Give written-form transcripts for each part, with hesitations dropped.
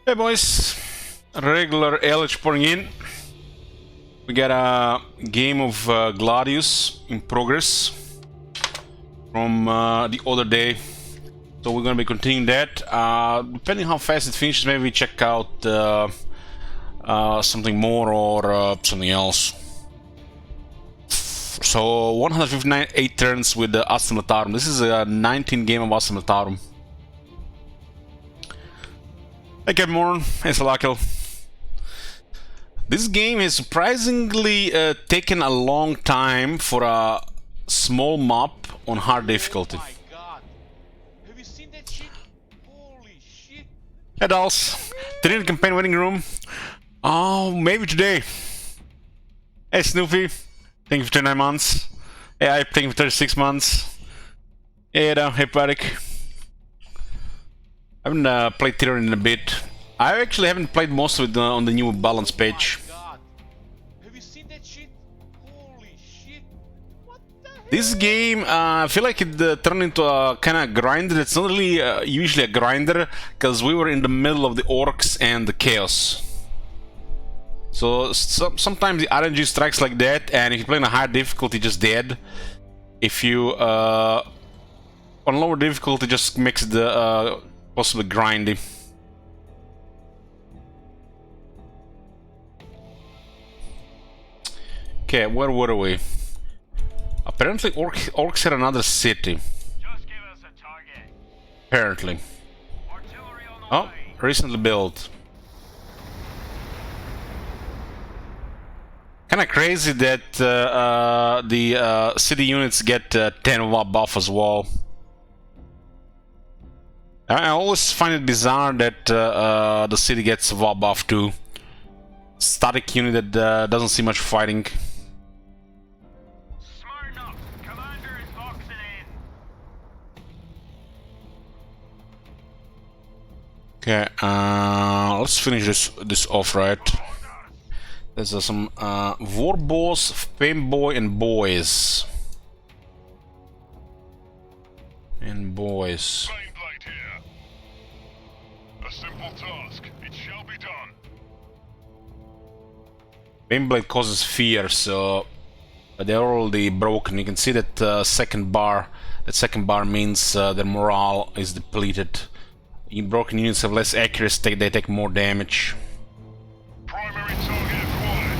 Hey boys, regular LH pouring in. We got a game of Gladius in progress from the other day, so we're gonna be continuing that. Depending how fast it finishes, maybe we check out something more or something else. So 159 8 turns with the Astra Militarum. This is a 19 game of Astra Militarum. Hey, good morning, it's Lakil. This game has surprisingly taken a long time for a small map on hard difficulty. Oh my god! Have you seen that shit? Holy shit! Hey dolls, Trinity campaign waiting room. Oh, maybe today. Hey Snoopy, thank you for 29 months. Hey I thank you for 36 months. Hey Ada, hey Patrick. I haven't played Tyranny in a bit. I actually haven't played most of it on the new balance page. Oh my god! Have you seen that shit? Holy shit! What the hell? This game, I feel like it turned into a kind of grinder. It's not really usually a grinder, because we were in the middle of the orcs and the chaos. So sometimes the RNG strikes like that, and if you play on a high difficulty, just dead. If you on lower difficulty, just makes it possibly grindy. Okay, where were we? Apparently orcs had another city. Just give us a target. Apparently. Artillery on the Oh, way. recently built. Kinda crazy that the city units get 10 watt buff as well. I always find it bizarre that the city gets a watt buff too. Static unit that doesn't see much fighting. Smart enough. Commander is boxing in. Okay, let's finish this off right. There's some war boss, fame boy, and boys. And boys. Baneblade here. A simple task. It shall be done. Baneblade causes fear, so they're already broken. You can see that second bar. That second bar means their morale is depleted. Broken units have less accuracy, they take more damage. Primary target acquired.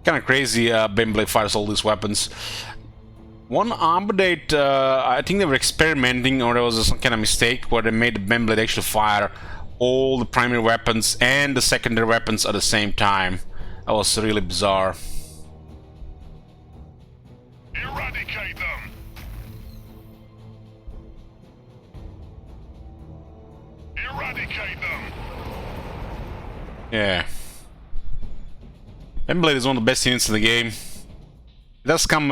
Kind of crazy. Baneblade fires all these weapons. One update, I think they were experimenting, or there was some kind of mistake where they made the Baneblade actually fire all the primary weapons and the secondary weapons at the same time. That was really bizarre. Eradicate them. Eradicate them. Yeah. Baneblade is one of the best units in the game. It does come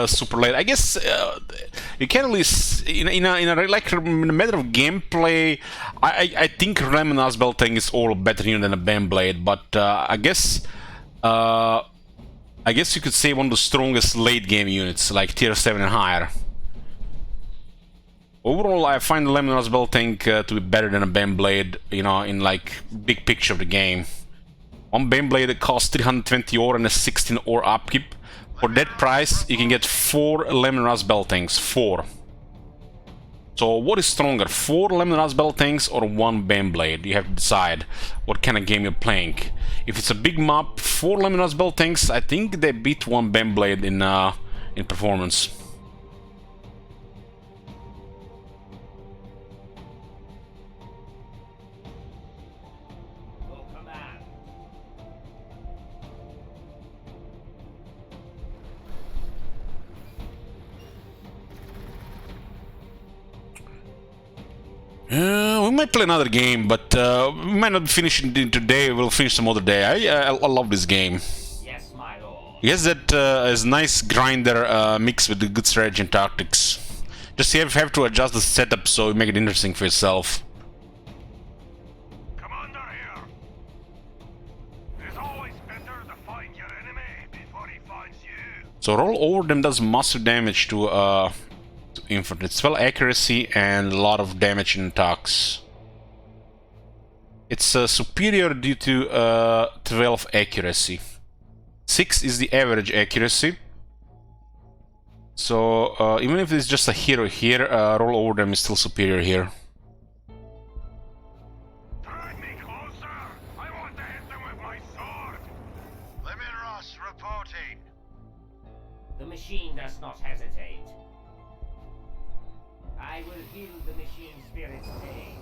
super late. I guess you can't really in a matter of gameplay. I think Ram and Asbelting is all better unit than a Baneblade, but I guess you could say one of the strongest late game units, like tier 7 and higher. Overall, I find the Lemon Asbelting to be better than a Baneblade, you know, in like big picture of the game. One Baneblade that costs 320 ore and a 16 ore upkeep. For that price, you can get 4 Lemon Asbeltings. 4. So what is stronger, 4 Lemon Asbeltings or 1 Baneblade? You have to decide what kind of game you're playing. If it's a big map, 4 Lemon Asbeltings, I think they beat 1 Baneblade in performance. We might play another game, but we might not finish it today. We'll finish some other day. I love this game. Yes, my lord. He has that is nice grinder mix with the good strategy and tactics. Just you have to adjust the setup so you make it interesting for yourself. Commander here. It's always better to find your enemy before he finds you. So roll over them does massive damage to infantry. It's well accuracy and a lot of damage in attacks. It's superior due to 12 accuracy. 6 is the average accuracy. So even if it's just a hero here, roll over them is still superior here. Drag me closer! I want to hit them with my sword! Militarum reporting. The machine does not hesitate. I will heal the machine spirit's pain.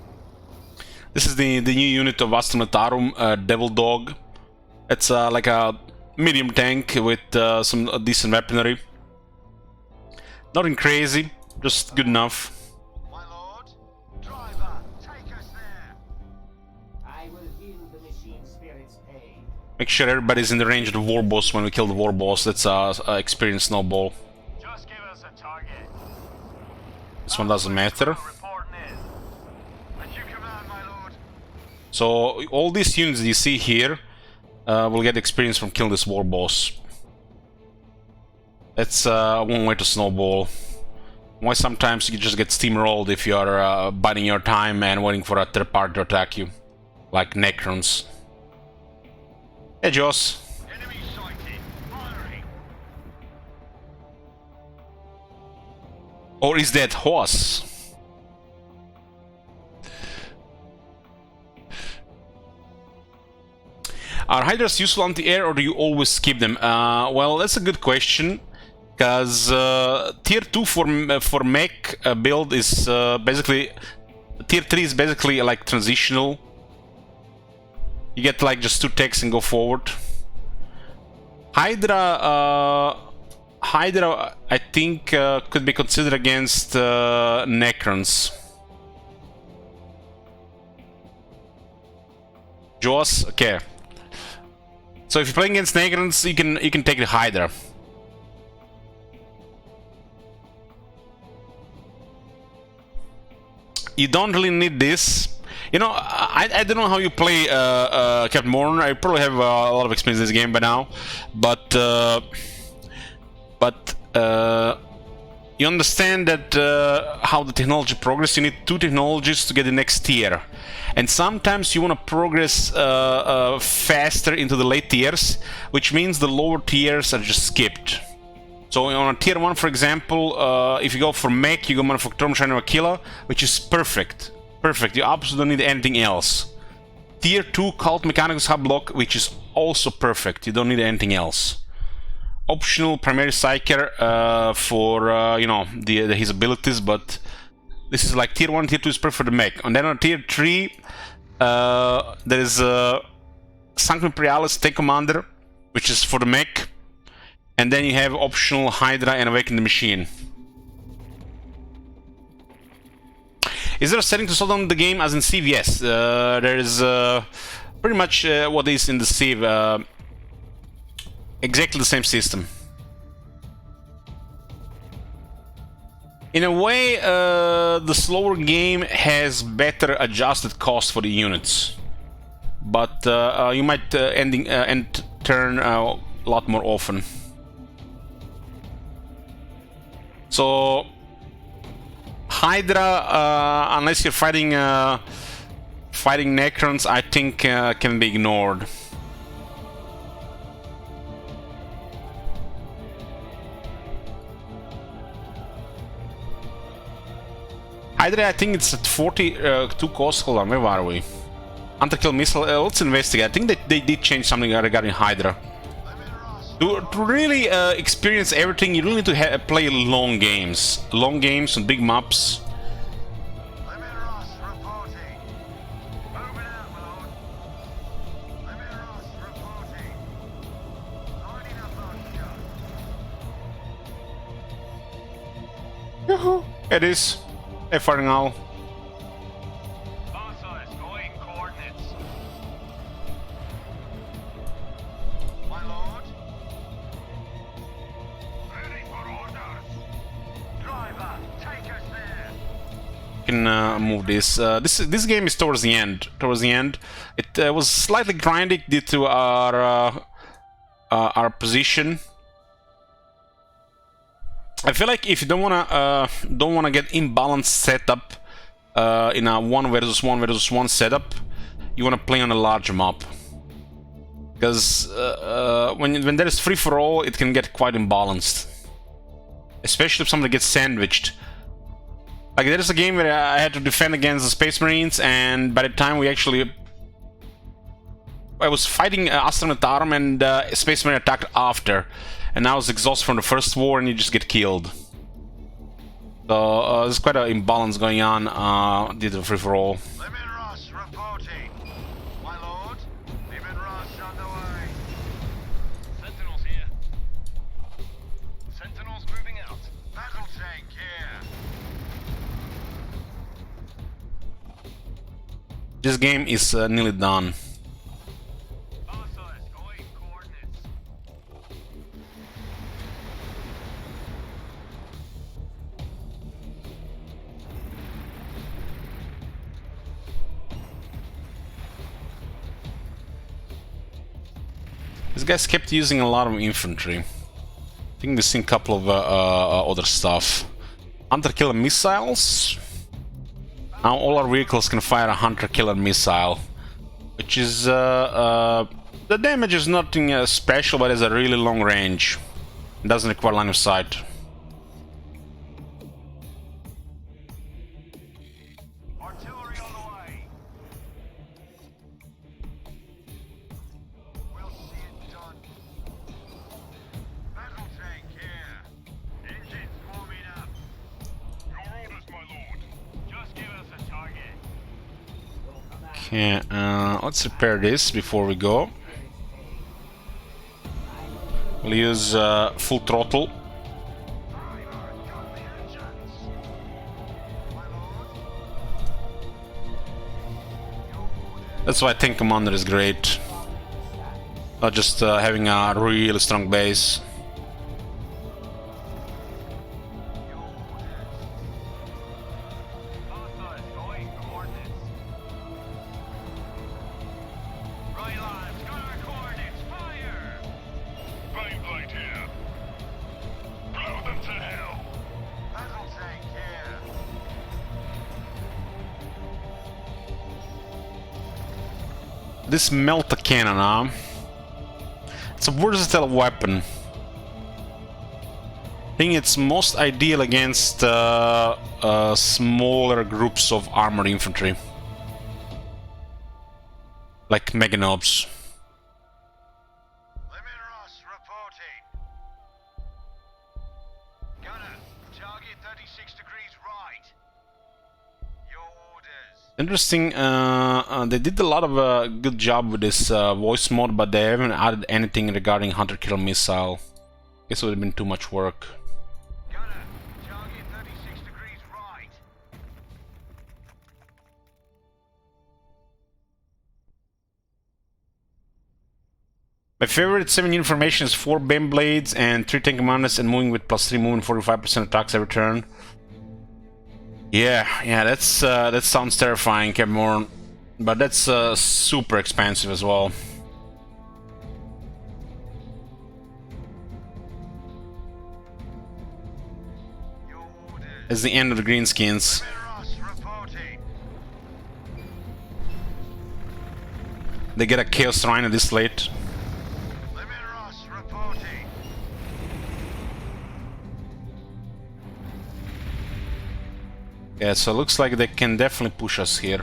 This is the new unit of Astra Militarum, Devil Dog. It's like a medium tank with some decent weaponry. Nothing crazy, just good enough. My lord, driver, take us there. I will heal the machine spirit's pain. Make sure everybody's in the range of the war boss when we kill the war boss. That's experience snowball. Just give us a target. This one doesn't matter. Reporting in. At your command, my lord. So all these units you see here will get experience from killing this war boss. That's one way to snowball. Why sometimes you just get steamrolled if you are biding your time and waiting for a third party to attack you, like Necrons. Hey, Joss. Enemy sighted. Firing. Or is that horse? Are Hydras useful anti-air or do you always skip them? Well, that's a good question. Because tier 2 for mech build is basically... Tier 3 is basically like transitional. You get like just 2 techs and go forward. Hydra, I think, could be considered against Necrons. Jaws, okay. So if you're playing against Necrons, you can take the Hydra. You don't really need this. You know, I don't know how you play Captain Morn. I probably have a lot of experience in this game by now, but you understand that how the technology progresses. You need 2 technologies to get the next tier, and sometimes you want to progress faster into the late tiers, which means the lower tiers are just skipped. So on a tier 1, for example, if you go for mech, you go Manufacturum Shiner Aquila, which is perfect. Perfect, you absolutely don't need anything else. Tier 2 Cult Mechanicus Hub Block, which is also perfect, you don't need anything else. Optional Primary Psyker for, you know, his abilities, but this is like tier 1, tier 2 is perfect for the mech. And then on tier 3, there is Sanctum Imperialis Tank Commander, which is for the mech. And then you have optional Hydra and Awaken the Machine. Is there a setting to slow down the game as in Civ? Yes. There is pretty much what is in the Civ. Exactly the same system. In a way, the slower game has better adjusted cost for the units. But you might end turn a lot more often. So Hydra, unless you're fighting Necrons, I think can be ignored. Hydra, I think it's at 42 cost. Hold on, where are we? Underkill missile. Let's investigate. I think that they did change something regarding Hydra. To really experience everything, you really need to play long games. Long games on big maps. It is. Hey, firing owl. Can move this. This game is towards the end. It was slightly grindy due to our position. I feel like if you don't wanna get imbalanced setup in a 1 versus 1 setup, you want to play on a larger map. Because when there is free-for-all, it can get quite imbalanced. Especially if somebody gets sandwiched. Like, there's a game where I had to defend against the Space Marines, and by the time we actually... I was fighting Astra Militarum, and Space Marine attacked after. And I was exhausted from the first war, and you just get killed. So there's quite an imbalance going on due to free-for-all. Ross reporting. My lord, Ross on the way. Sentinels here. Sentinels moving out. Battle tank here. This game is nearly done. These guys kept using a lot of infantry. I think they've seen a couple of other stuff. Hunter-killer missiles. Now all our vehicles can fire a hunter-killer missile, which is the damage is nothing special, but it's a really long range. It doesn't require line of sight. Artillery on the way. We'll see it done. Battle tank here. Engines warming up. Your orders, my lord. Just give us a target. Okay, let's repair this before we go. We'll use full throttle. That's why Tank Commander is great. Not just having a really strong base. This melta cannon, it's a versatile weapon. I think it's most ideal against smaller groups of armored infantry, like meganobs. Ross reporting. Gunner, target 36 degrees right. Your orders. Interesting, they did a lot of good job with this voice mode, but they haven't added anything regarding hunter-killer missile. Guess it would have been too much work. Gunner, target 36 degrees right. My favorite 7 information is 4 Bane Blades and 3 Tank Commanders and moving with +3 movement, 45% attacks every turn. Yeah, that sounds terrifying, Cameron, but that's super expensive as well. It's the end of the greenskins. They get a Chaos Rhino this late. Yeah, so it looks like they can definitely push us here.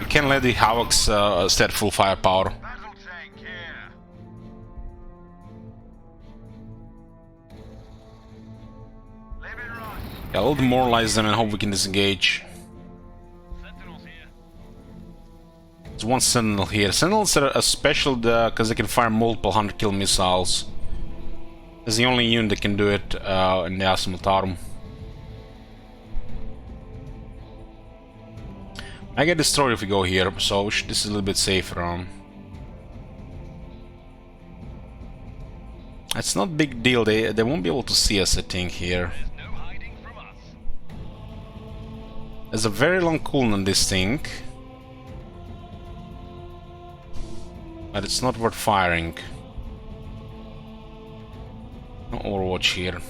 You can't let the Havocs stay at full firepower. Yeah, I'll demoralize them and hope we can disengage. There's one Sentinel here. Sentinels are a special because they can fire multiple hunter-kill missiles. It's the only unit that can do it in the Astra Militarum. I get destroyed if we go here, so this is a little bit safer. It's not a big deal. They won't be able to see us, I think, here. There's a very long cooldown on this thing. But it's not worth firing. No Overwatch here.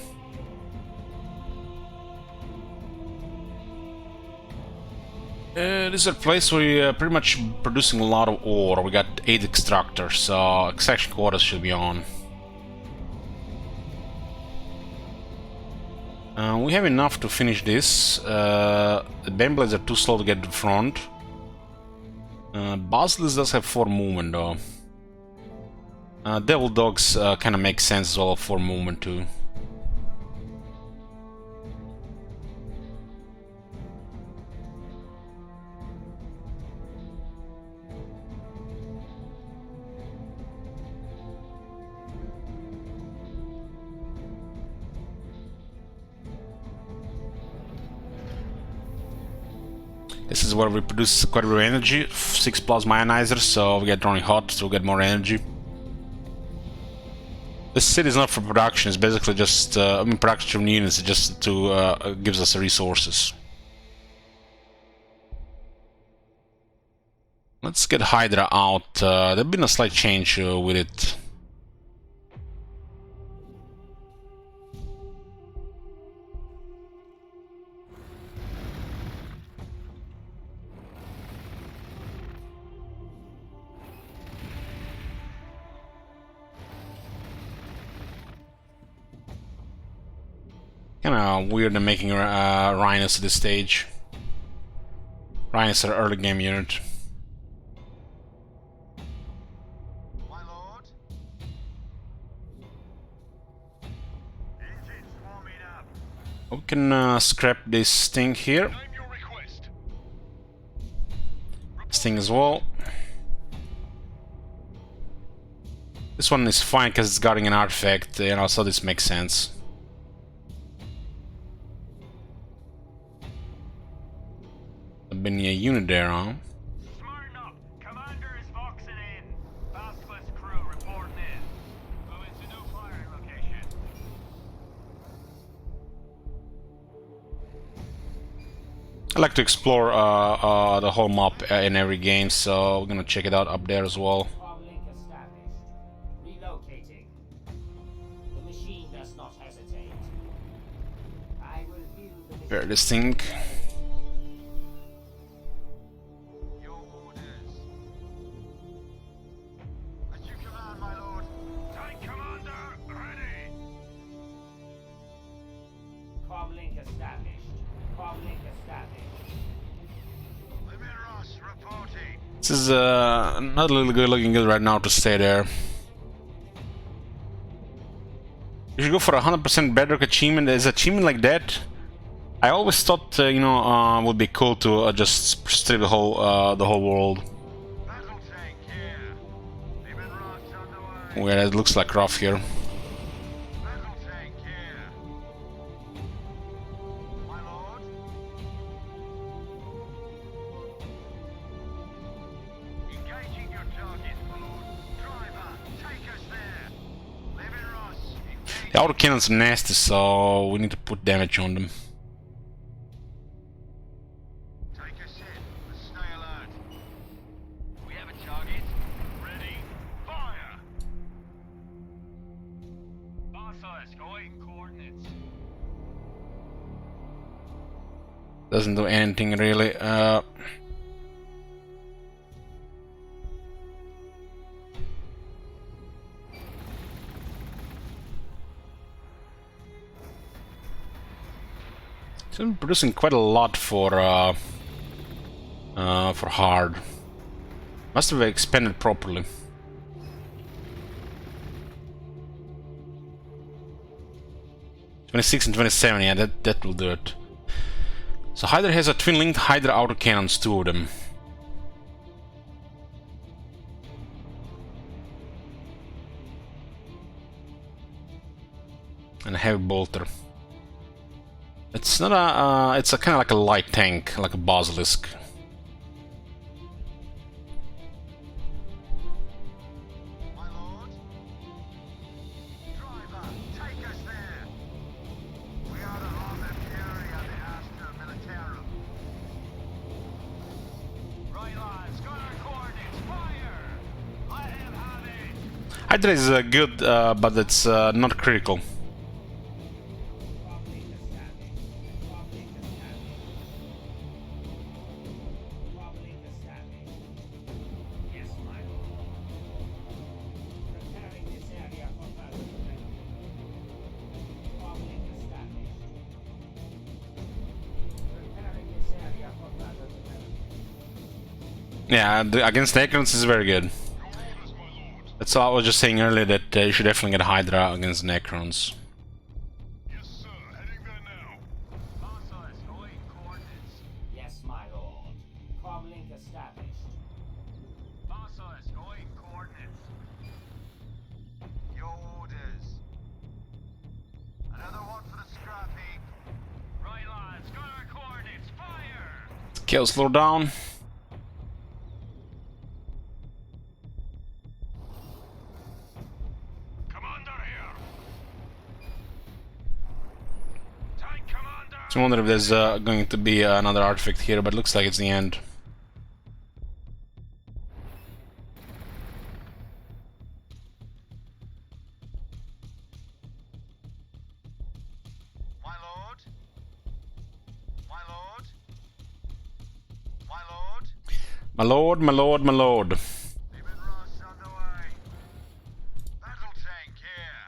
This is a place where we're pretty much producing a lot of ore. We got 8 extractors, so extraction quotas should be on. We have enough to finish this. The Beyblades are too slow to get to the front. Basilisk does have 4 movement though. Devil Dogs kind of make sense as well for movement too. This is where we produce quite a bit of energy, 6 plasma ionizers, so we get running hot, so we get more energy. This city is not for production, it's basically just, I mean production units, it's just to, gives us resources. Let's get Hydra out, there's been a slight change with it. Kinda weird in making Rhinos at this stage. Rhinos are early game unit. My lord? Engines warming up. We can scrap this thing here. Name your request. This thing as well. This one is fine because it's guarding an artifact, you know, so this makes sense. Been a unit there, huh? Smarten up. Commander is boxing in. Basilisk crew reporting in. Moving to new firing location. I like to explore the whole map in every game, so we're gonna check it out up there as well. Comlink established. Relocating. The machine does not hesitate. I will view the machine. Repair this thing. Your orders. As you command, my lord. Tank commander, ready. Comlink established. Comlink established. Limiros reporting. This is not really good looking good right now to stay there. You should go for 100% bedrock achievement. Is achievement like that? I always thought, you know, would be cool to just strip the whole world. Battle tank here. Limiros underway. Where it looks like rough here. Battle tank here. My lord. Engaging your target, my lord. Driver, take us there. Limiros, engage. The autocannons are nasty, so we need to put damage on them. Take us in. Stay alert. We have a target. Ready. Fire. Basilisk awaiting coordinates. Doesn't do anything really. It's been producing quite a lot for hard. Must have expanded properly. '26 and '27, yeah, that will do it. So Hydra has a twin-linked Hydra autocannons, 2 of them. And a heavy bolter. It's not a, it's a kind of like a light tank, like a basilisk. My lord. Driver, take us there. We are the Roman Fury of the Astra Militarum. Right lads, got our coordinates. Fire! Let him have it. Hydra is good, but it's not critical. Comlink established. Comlink established. Yeah, against Necrons is very good. That's all I was just saying earlier, that you should definitely get Hydra against Necrons. Yes, sir. Heading there now. Marcellus, going coordinates. Yes, my lord. Comlink established. Marcellus, going coordinates. Your orders. Another one for the scrap heap. Right, lads, got our coordinates. Fire! Kill slow down. Commander here. Tank commander. I wonder if there's going to be another artifact here, but it looks like it's the end. My lord. My lord. My lord. My lord, my lord, my lord. Leaving Ross on the way. Battle tank here.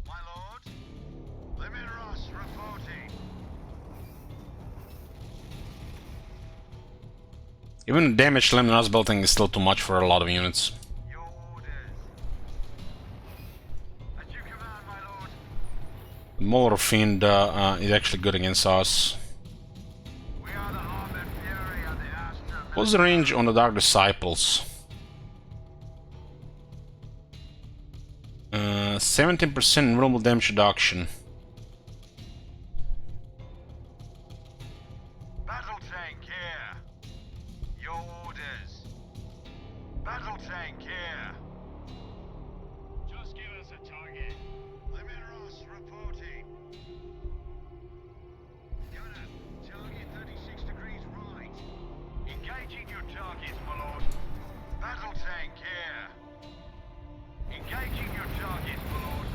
My lord. Limit Ross reporting. Even the damage Lemon Ross building is still too much for a lot of units. Your orders. At your command, my lord. Molar Fiend is actually good against us. We are the Armored Fury of the Astra. What's the range on the Dark Disciples? 17% invulnerable damage reduction. Battle tank here. Your orders. Battle tank here. Just give us a target. Limit Ross reporting. Gunner, target 36 degrees right. Engaging your targets, my lord. Battle tank here. Engaging your targets, my lord.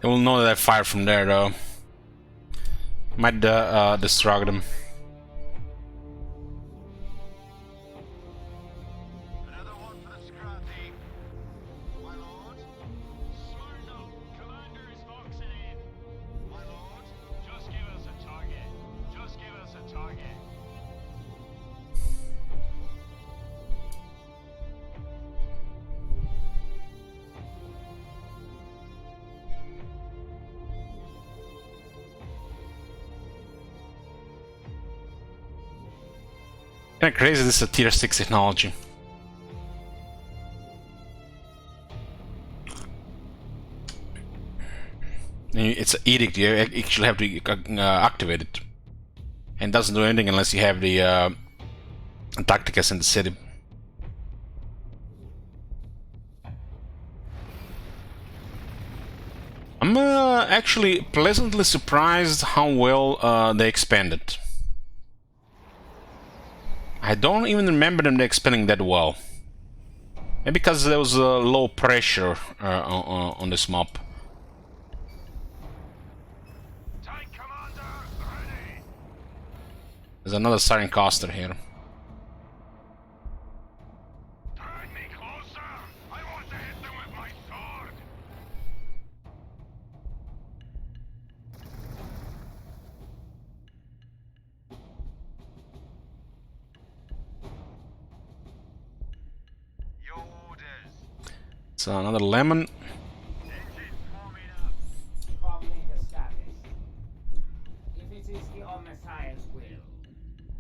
They will know that I fired from there though. Might distract them. Another one for the scrap heap. My lord. Smarten up. Commander is boxing in. My lord. Just give us a target. Just give us a target. Kinda crazy, this is a tier 6 technology. It's an edict, you actually have to activate it. And it doesn't do anything unless you have the Tacticus in the city. I'm actually pleasantly surprised how well they expanded. I don't even remember them expanding that well. Maybe because there was low pressure on this map. Tank commander, ready. There's another Siren Caster here. Drag me closer. I want to hit them with my sword. Your orders. So another Lemon. Engine forming up. Comlink established. If it is the Omnissiah's will,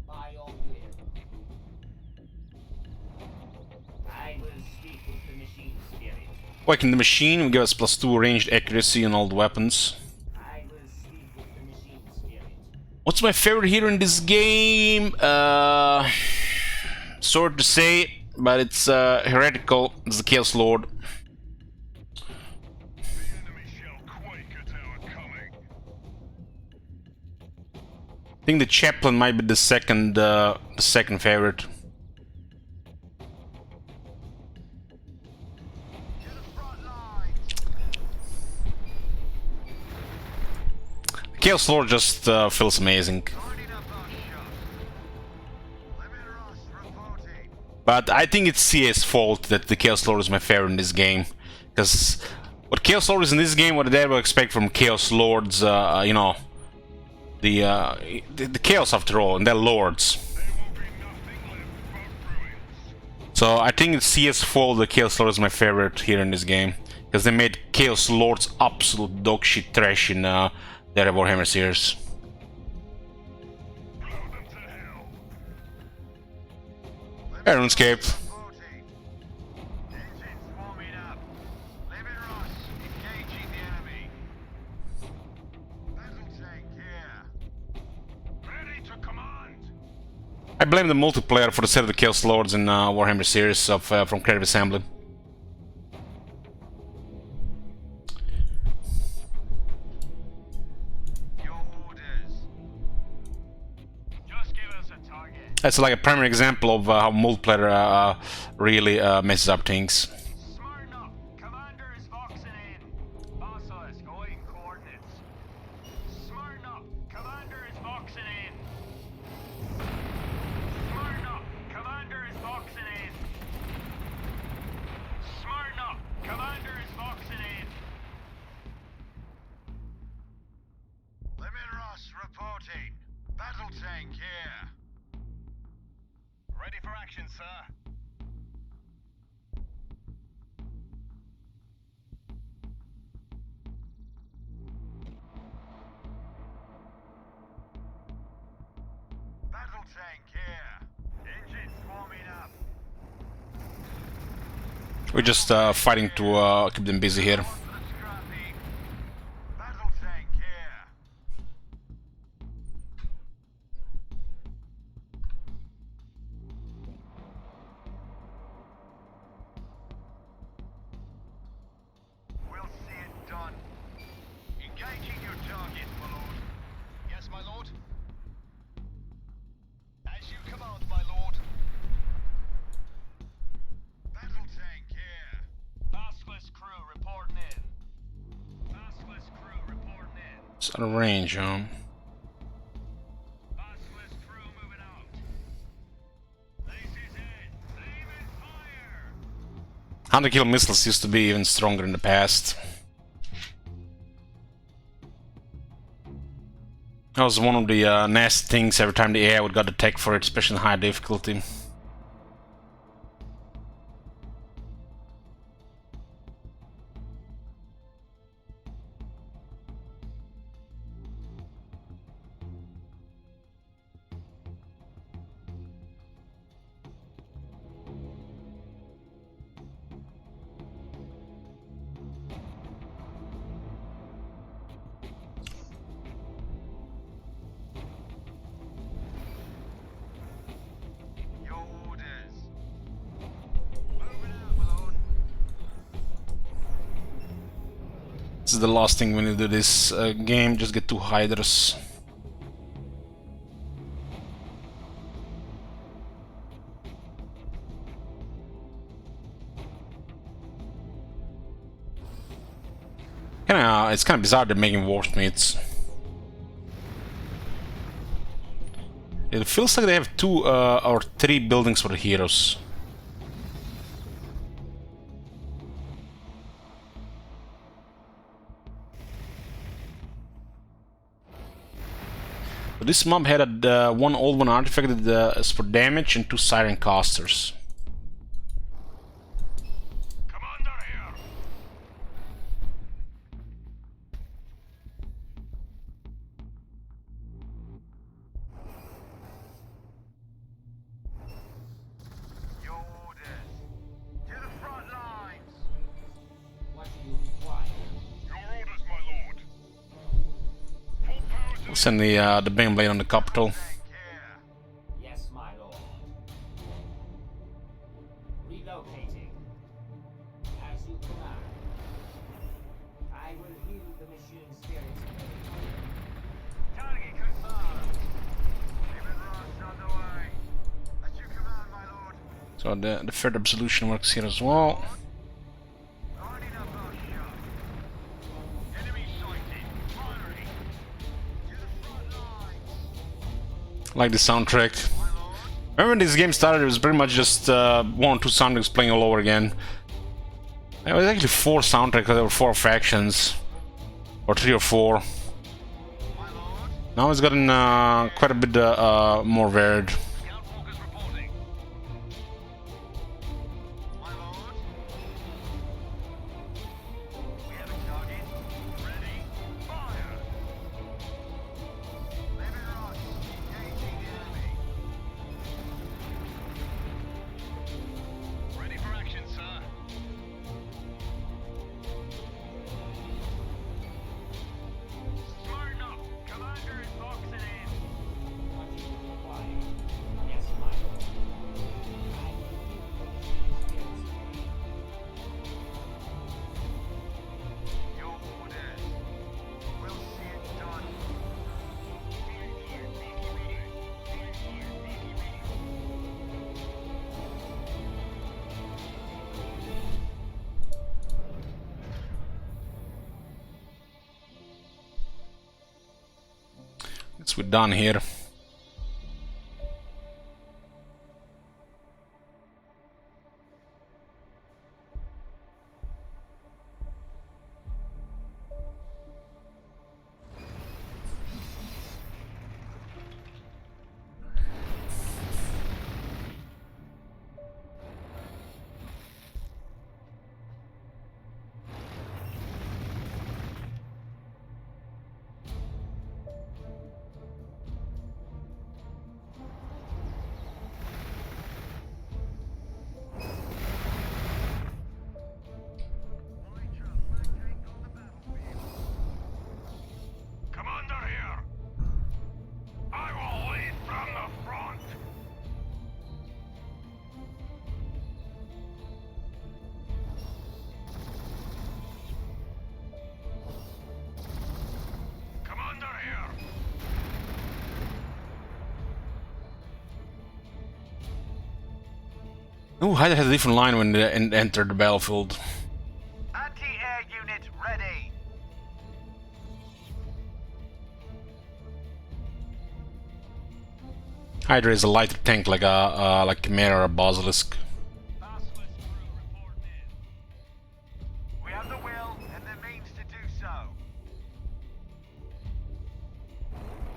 by your will, I will speak with the machine spirit. Awaken the machine will give us +2 ranged accuracy on all the weapons. I will speak with the machine spirit. What's my favorite hero in this game? Sort to say, but it's heretical. It's the Chaos Lord. The enemy shall quake at our coming. I think the chaplain might be the second favorite. To the front line. Chaos Lord just feels amazing. Lining up our shot. Militarum reporting. But I think it's CA's fault that the Chaos Lord is my favorite in this game. Because what Chaos Lord is in this game, what did I ever expect from Chaos Lords, you know, the Chaos after all, and they're Lords. There will be nothing left but ruins. So I think it's CA's fault that Chaos Lord is my favorite here in this game. Because they made Chaos Lords absolute dog shit trash in the Warhammer series. Blow them to hell. RuneScape. Reporting. Engines warming up. Militarum engaging the enemy. Battle tank here. Ready to command. I blame the multiplayer for the set of the Chaos Lords in Warhammer series of from Creative Assembly. Your orders. Just give us a target. That's like a primary example of how multiplayer really messes up things. Smarten up. Commander is boxing in. Basilisk, going coordinates. Smarten up. Commander is boxing in. Smarten up. Commander is boxing in. Smarten up. Commander is boxing in. Limiros reporting. Battle tank here. Ready for action, sir. Battle tank here. Engine swarming up. We're just fighting to keep them busy here. On to the scrappy. Battle tank here. We'll see it done. Engaging your target, my lord. Yes, my lord. As you command, my lord. Battle tank here. Basilisk crew reporting in. Basilisk crew reporting in. It's out of range, Basilisk crew moving out. Laces in. Aim and fire. 100 kilo missiles used to be even stronger in the past. That was one of the nasty things every time the AI would got the tech for it, especially in high difficulty. Your orders. Moving out, my lord. This is the last thing when you do this game, just get two hiders. It's kind of bizarre they're making warsmiths. It feels like they have 2 or 3 buildings for the heroes. But this mob had one old one artifact that is for damage and 2 siren casters. Commander here. Your orders. To the front lines. What do you require? Your orders, my lord. Full power to We'll send the Bane Blade on the capital. tank here. Yes, my lord. Relocating. As you command. I will view the machine spirits. Target confirmed. So the third absolution works here as well. Lining up our shot. Enemy sighted. Firing. To the front lines. Like the soundtrack. My lord. Remember when this game started, it was pretty much just 1 or 2 soundtracks playing all over again. It was actually 4 soundtracks, because there were 4 factions. Or 3 or 4. My lord. Now it's gotten quite a bit more varied. Scout walkers reporting. My lord. We have a target. Ready. Fire. Militarum. Engaging the enemy. Ready for action, sir. Smart enough. Commander is boxing in. What do you require? Yes, my lord. I will do what is Your orders. We'll see it done. Stand here, Navy ready. Stand here, Navy ready. Guess we're done here. Commander here. I will lead from the front. Commander here. Oh, Hydra has a different line when they enter the battlefield. Anti-air unit ready. Hydra is a lighter tank like a Chimera or a Basilisk. Basilisk crew reporting in. We have the will and the means to do so.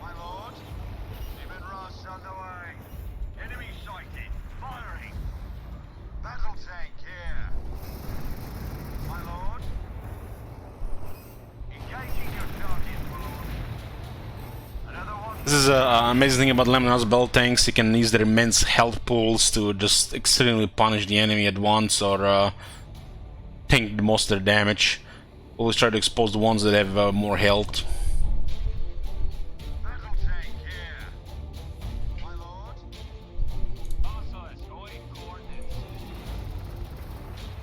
My lord, Demon Ross on the way. Enemy sighted. Firing. Battle tank here. My lord. Engaging your target, my lord. Another one. This is an amazing thing about Lemon's battle tanks. You can use their immense health pools to just extremely punish the enemy at once, or tank most of their damage. Always try to expose the ones that have more health. Battle tank here. My lord. Basilisk awaiting coordinates.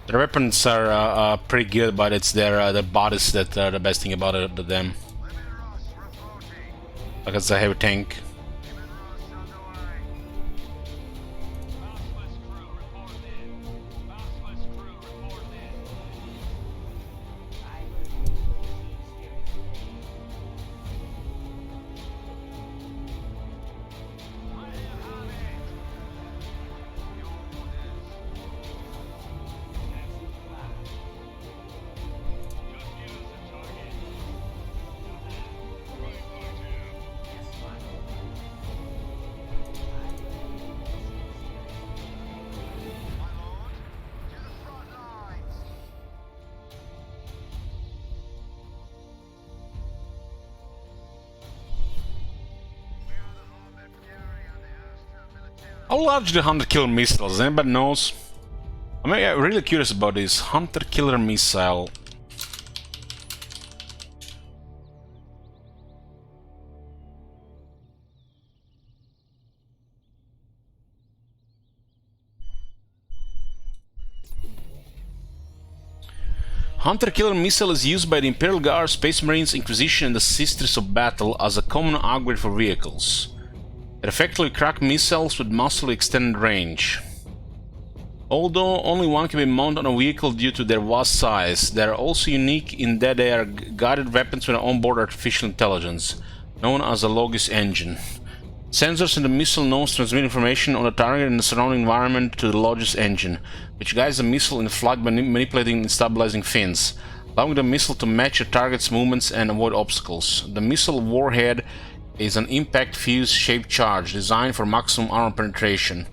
Their weapons are pretty good, but it's their bodies that are the best thing about them. Lemon Ross reporting. Like it's a heavy tank. Demon Ross on the way. Basilisk crew reporting in. Basilisk crew reporting in. I will do what is I have it. Your orders. as you plan. Just give us a target. Right about here. Yes, my lord. My lord, to the front lines. We are the armored fury on the Astra Militarum. How large are the Hunter Killer missiles? Anybody knows? I'm really curious about this Hunter Killer missile. Hunter Killer missile is used by the Imperial Guard, Space Marines, Inquisition, and the Sisters of Battle as a common upgrade for vehicles. They're effectively crack missiles with massively extended range. Although only one can be mounted on a vehicle due to their vast size, they are also unique in that they are guided weapons with an onboard artificial intelligence, known as a Logis engine. Sensors in the missile nodes transmit information on the target and the surrounding environment to the Logis engine, which guides the missile in flight by manipulating and stabilizing fins, allowing the missile to match the target's movements and avoid obstacles. The missile warhead is an impact fuse-shaped charge designed for maximum armor penetration.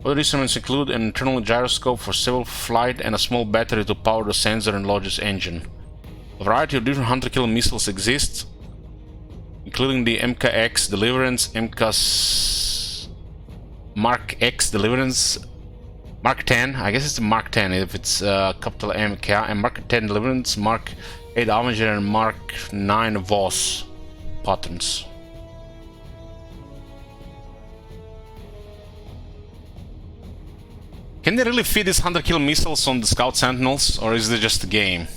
Other instruments include an internal gyroscope for civil flight and a small battery to power the sensor and Logis engine. A variety of different hunter-killer missiles exist, including the MKX Deliverance, MK's Mark X Deliverance, Mark 10, I guess it's the Mark 10 if it's capital MK, and Mark 10 Deliverance, Mark 8 Avenger, and Mark 9 Voss patterns. Can they really fit these hunter-kill missiles on the Scout Sentinels, or is it just a game?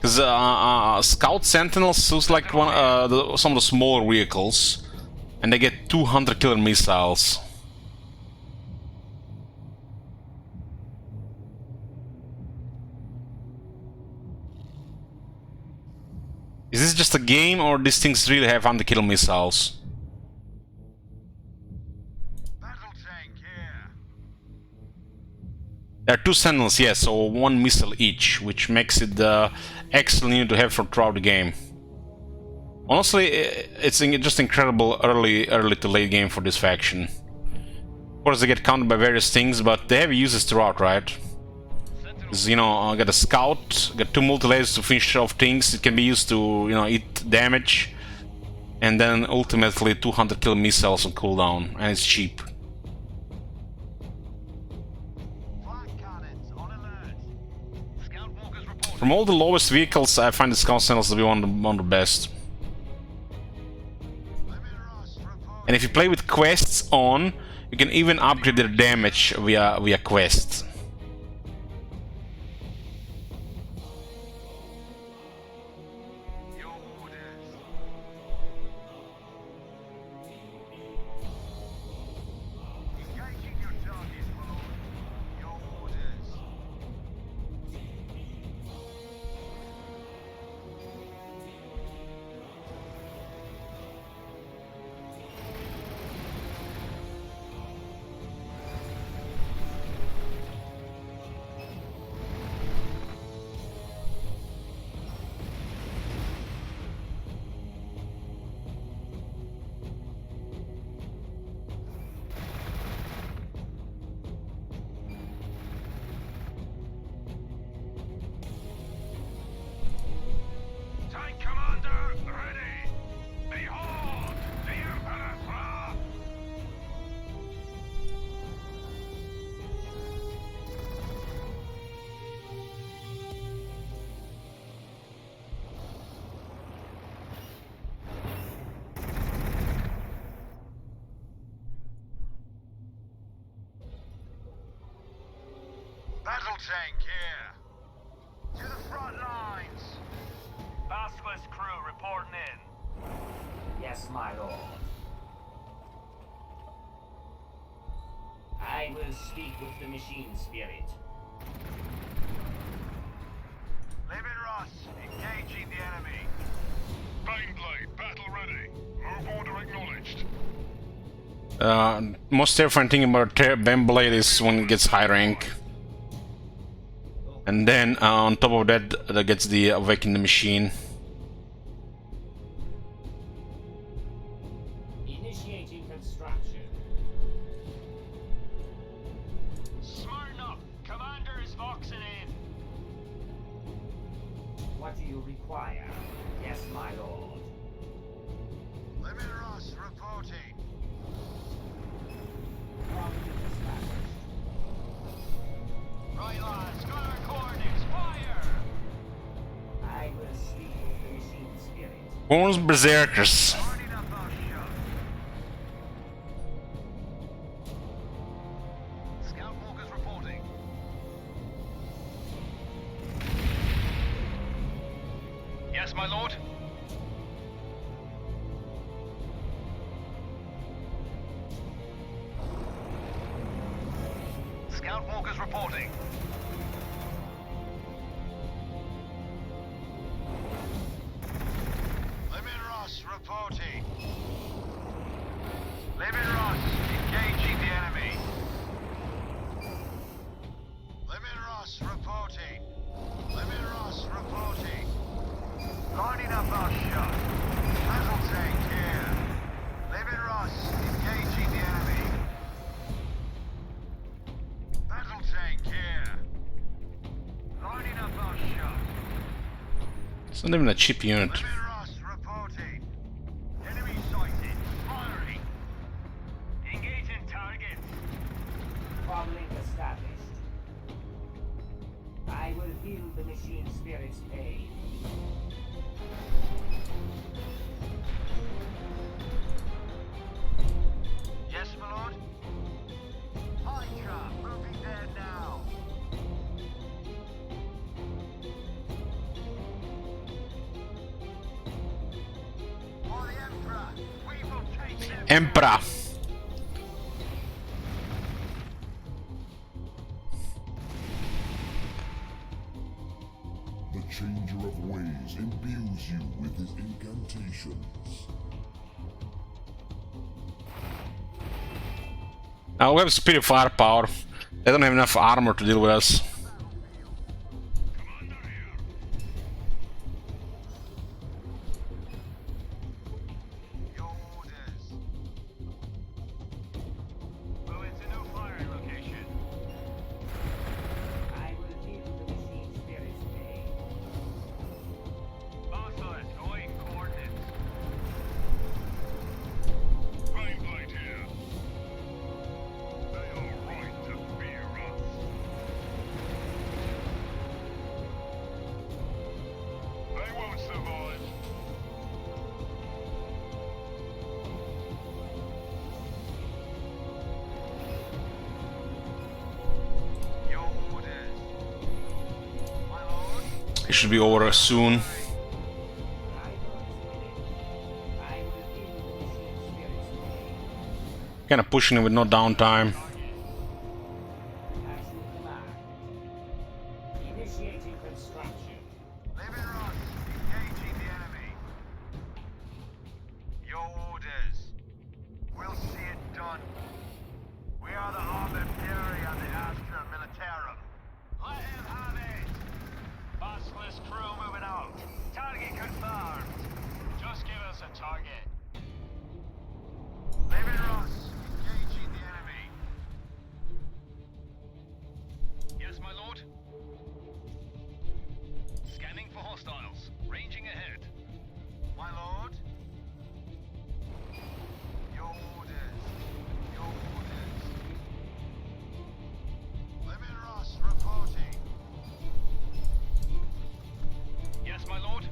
Because Scout Sentinels looks like some of the smaller vehicles, and they get 2 hunter-killer missiles. Is this just a game, or these things really have hunter-killer missiles? Battle tank here. There are 2 Sentinels, yes, so 1 missile each, which makes it excellent unit to have for throughout the game. Honestly, it's just incredible early to late game for this faction. Of course, they get countered by various things, but they have uses throughout, right? Because, you know, I got a scout, got 2 multi-lasers to finish off things. It can be used to, you know, eat damage, and then ultimately 200 kill missiles on cooldown, and it's cheap. From all the lowest vehicles, I find the Scout Sentinels to be one of the best. And if you play with quests on, you can even upgrade their damage via quests. Battle tank here. To the front lines. Basilisk crew reporting in. Yes, my lord. I will speak with the machine spirit. Living Ross, engaging the enemy. Baneblade, battle ready. Move order acknowledged. Most terrifying thing about Baneblade is when it gets high rank. And then on top of that, that gets the Awaken the Machine. Initiating construction. Smarten up. Commander is boxing in. What do you require? Yes, my lord. Living Ross reporting. Right lads, got our coordinates. Fire! I will speak with the machine spirit. Horns Berserkers. Starting up our shot. Scout walkers reporting. Yes, my lord. Talkers reporting. Lemon Ross reporting. Lemon Ross engaging the enemy. Lemon Ross reporting. Lemon Ross reporting. Lining up our shot. Battle tank here. Lemon Ross engaging the enemy. Battle tank here. Lining up our shot. It's not even a cheap unit. Lemon Ross reporting. Enemy sighted. Firing. Engaging target. Bomb link established. I will feel the machine spirit's pain. Yes, my lord. Hydra, moving there now. For the Emperor, we will take them. Emperor. The Changer of Ways imbues you with his incantations. Now we have superior firepower. They don't have enough armor to deal with us. Your orders. Moving to new firing location. I will feel the machine spirit's pain. Basilisk, awaiting coordinates. Flying blind here. They are right to fear us. They won't survive. Your orders. My lord. It should be over soon. I will feel the machine spirit's pain. Kinda pushing it with no downtime. As you command. Initiating construction. Lemon Ross, engaging the enemy. Your orders. We'll see it done. We are the armored fury of the Astra Militarum. Let him have it. Basilisk crew moving out. Target confirmed. Just give us a target. Lemon Ross, engaging the enemy. Yes, my lord. Scanning for hostiles. Ranging ahead. My lord. Your orders. Your orders. Lemon Ross reporting. Yes, my lord.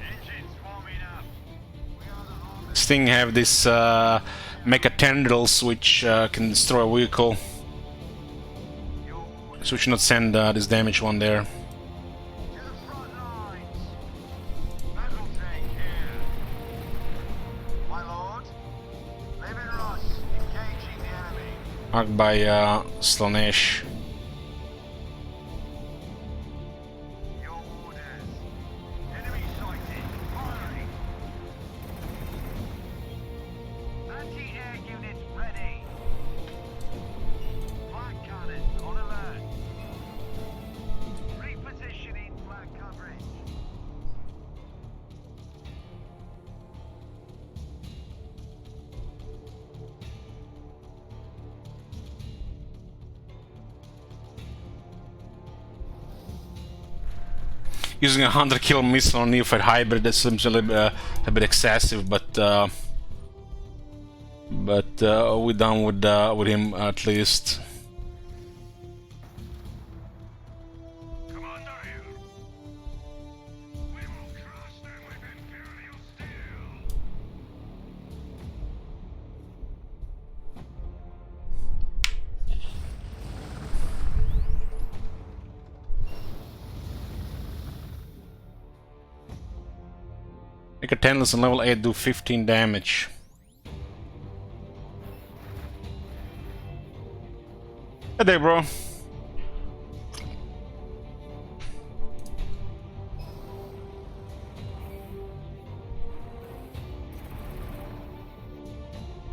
Engines warming up. We are the armored. This thing have this mecha tendrils which can destroy a vehicle. Your orders. So we should not send this damage one there. To the front lines. Battle tank here. My lord. Lemon Ross engaging the enemy. Marked by Slanesh. Your orders. Enemy sighted. Firing. Anti-air units ready. Flag cannons on alert. Repositioning flag coverage. Using a 100-kill missile on Neophyte Hybrid, that seems a bit excessive, but we're done with him at least. Commander here. We will crush them with Imperial steel. Make a 10 on level 8 do 15 damage. Hey there, bro.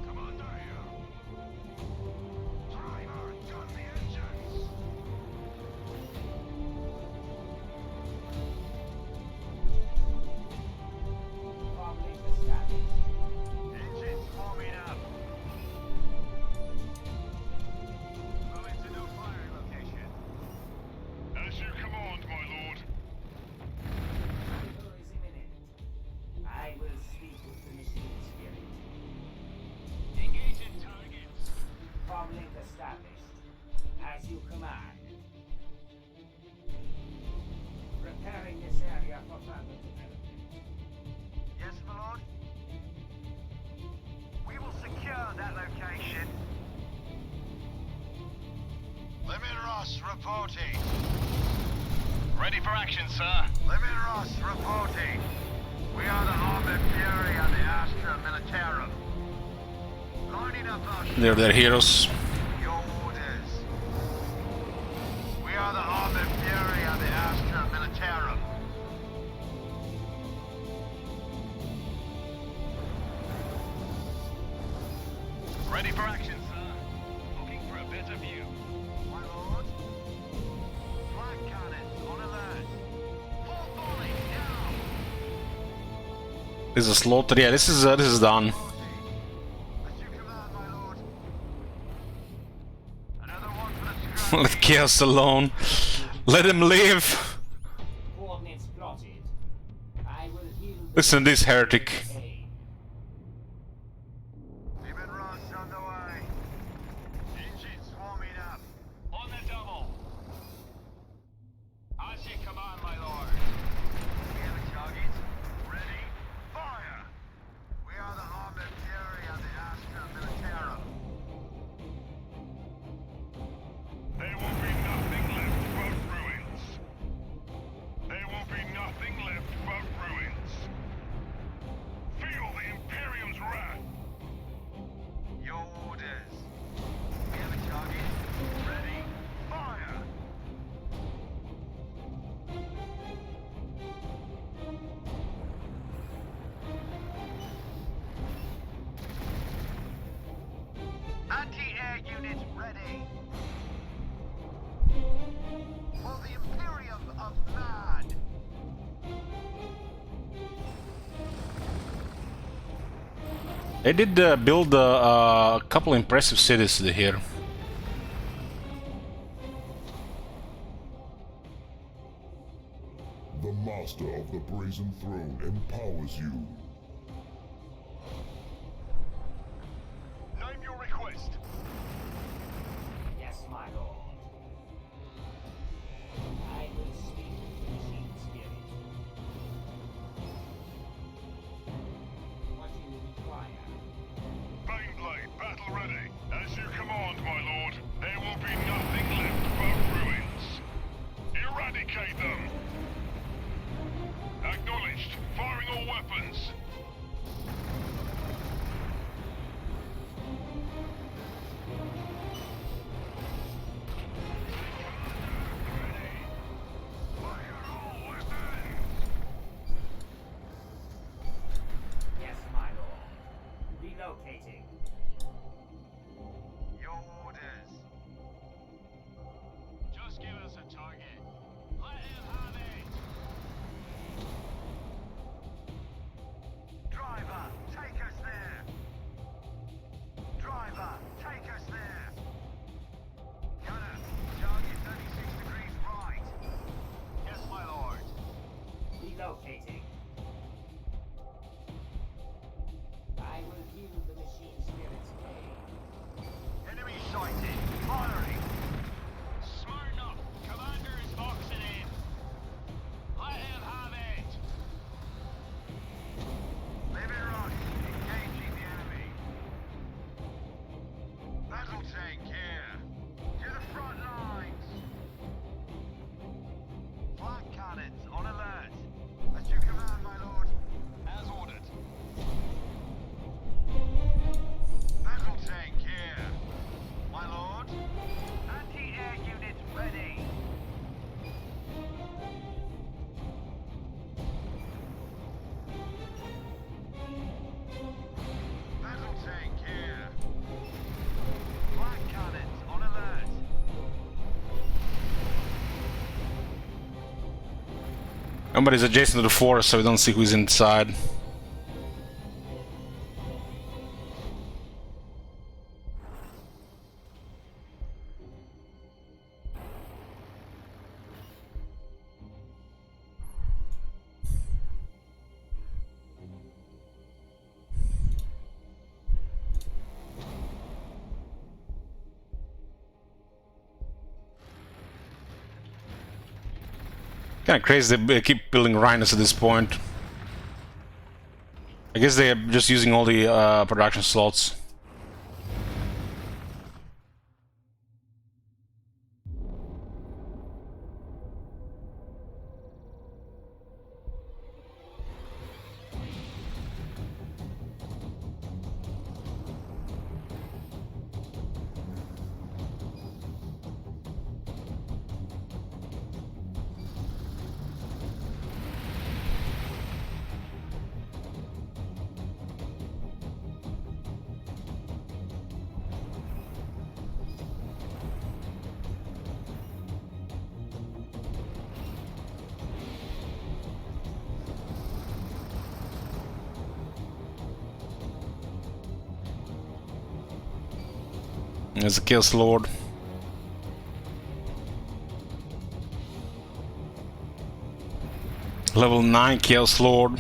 Commander here. Driver, gun the engines. Problem established. Engines warming up. Moving to new firing location. As you command, my lord. Battle is imminent. I will speak with the machine spirit. Engaging targets. Problem established. As you command. Preparing this area for further development. Yes, my lord. We will secure that location. Lemon Ross reporting. Ready for action, sir. Lemon Ross reporting. We are the Armored Fury and the Astra Militarum. Lining up our They're their heroes. your orders. We are the Armored Fury and the Astra Militarum. Ready for action, sir. Looking for a better view. My lord. Flag cannons on alert. Full volley now. This is a slaughter. Yeah, this is done. As you command, my lord. Another one for the scrap. Let Chaos alone. Let him live. Coordinates plotted. I will heal the Listen to this heretic. pain. Demon Ross underway. Engines warming up. On the double. As you command, my lord. We have a target. Ready. Fire. We are the Armored Fury and the Astra Militarum. There will be nothing left but ruins. There will be nothing left but ruins. Feel the Imperium's wrath. Your orders. We have a target. Ready. Fire. Anti-air units ready. For the Imperium of Man. They did build a couple impressive cities here. The Master of the Brazen Throne empowers you. Name your request. Yes, my lord. I will speak with the machine spirit. What do you require? Baneblade, battle ready. As you command, my lord. There will be nothing left but ruins. Eradicate them. Acknowledged. Firing all weapons. Fire all weapons. Yes, my lord. Relocating. Your orders. Just give us a target. Let him have it. Driver, take us there. Driver, take us there. Gunner, target 36 degrees right. Yes, my lord. Relocating. I will heal the machine spirit. Nobody's adjacent to the forest, so we don't see who's inside. Kinda crazy they keep building rhinos at this point. I guess they're just using all the production slots. There's a Chaos Lord. Level 9 Chaos Lord.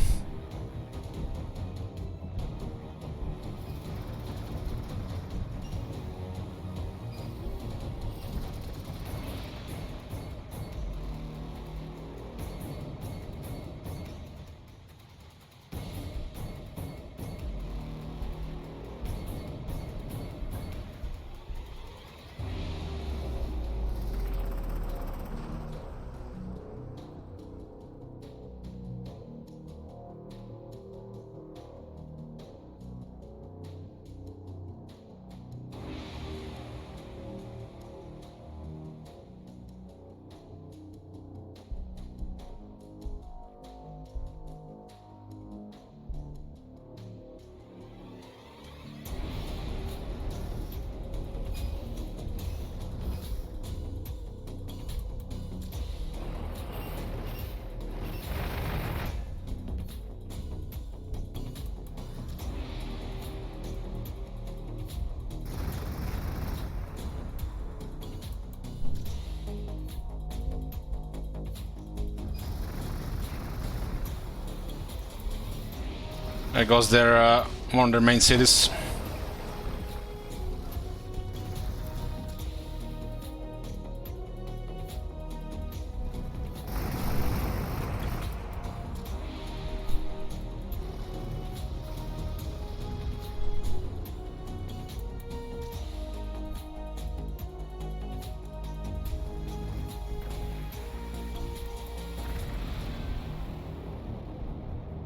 There goes their one of their main cities.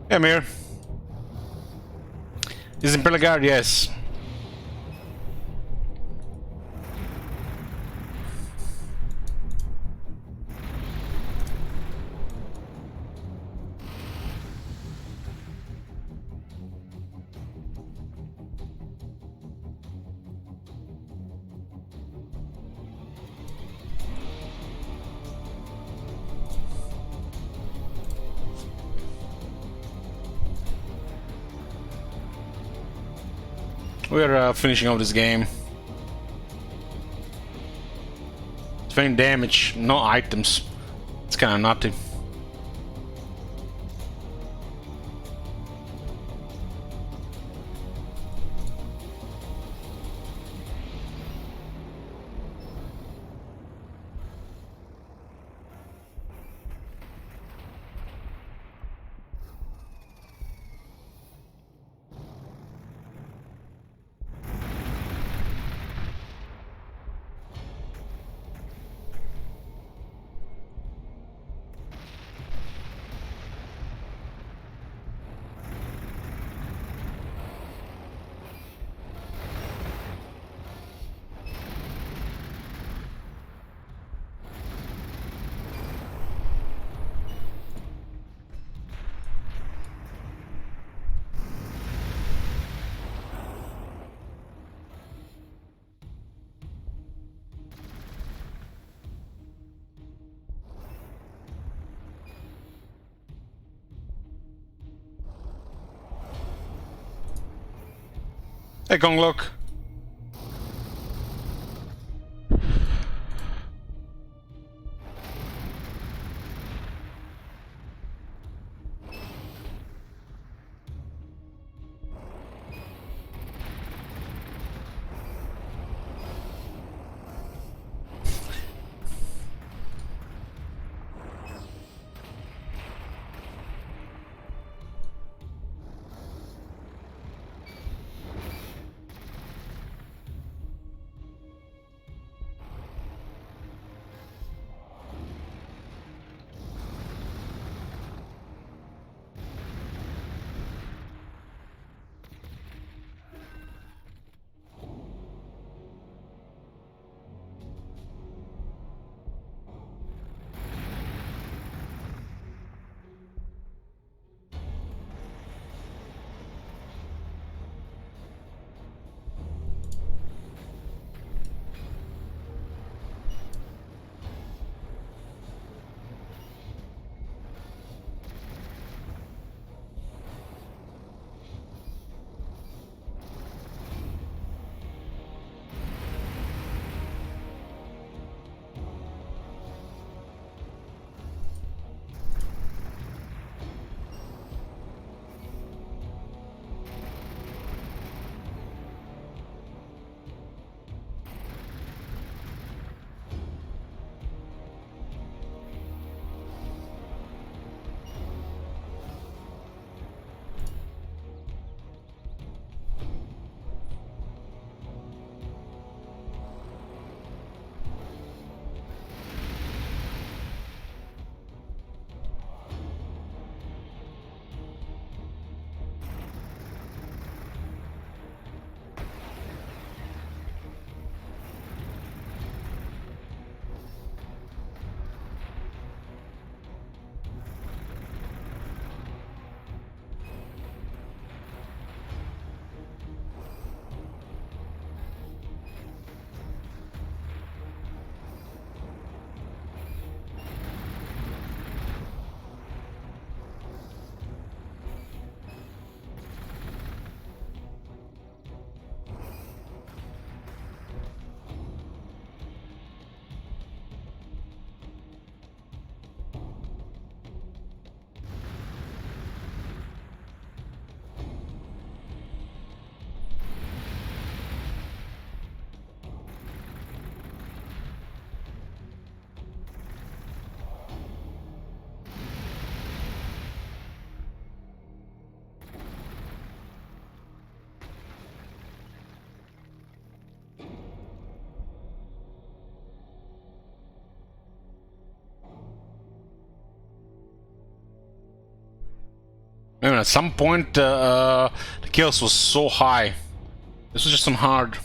Yeah, Mir. Is Imperial Guard? Yes. We're finishing off this game. 20 damage, no items. It's kind of nutty. Hey, Konglok. Man, at some point, the kills was so high. This was just on hard.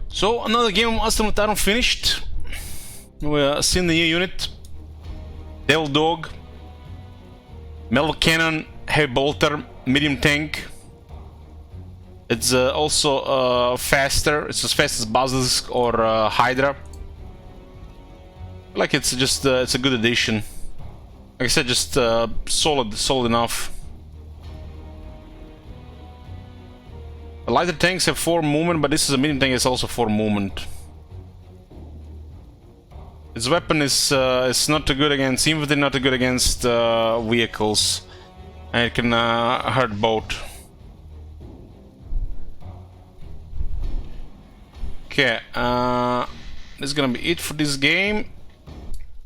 So, another game of Astra Militarum finished. We're seeing the new unit. Devil Dog, Metal Cannon, Heavy Bolter, Medium Tank. It's also faster. It's as fast as Basilisk or Hydra. Like it's just it's a good addition. Like I said, just solid enough. The lighter tanks have 4 movement, but this is a medium tank. It's also 4 movement. Its weapon is not too good against infantry, not too good against vehicles, and it can hurt both. Okay, this is gonna be it for this game.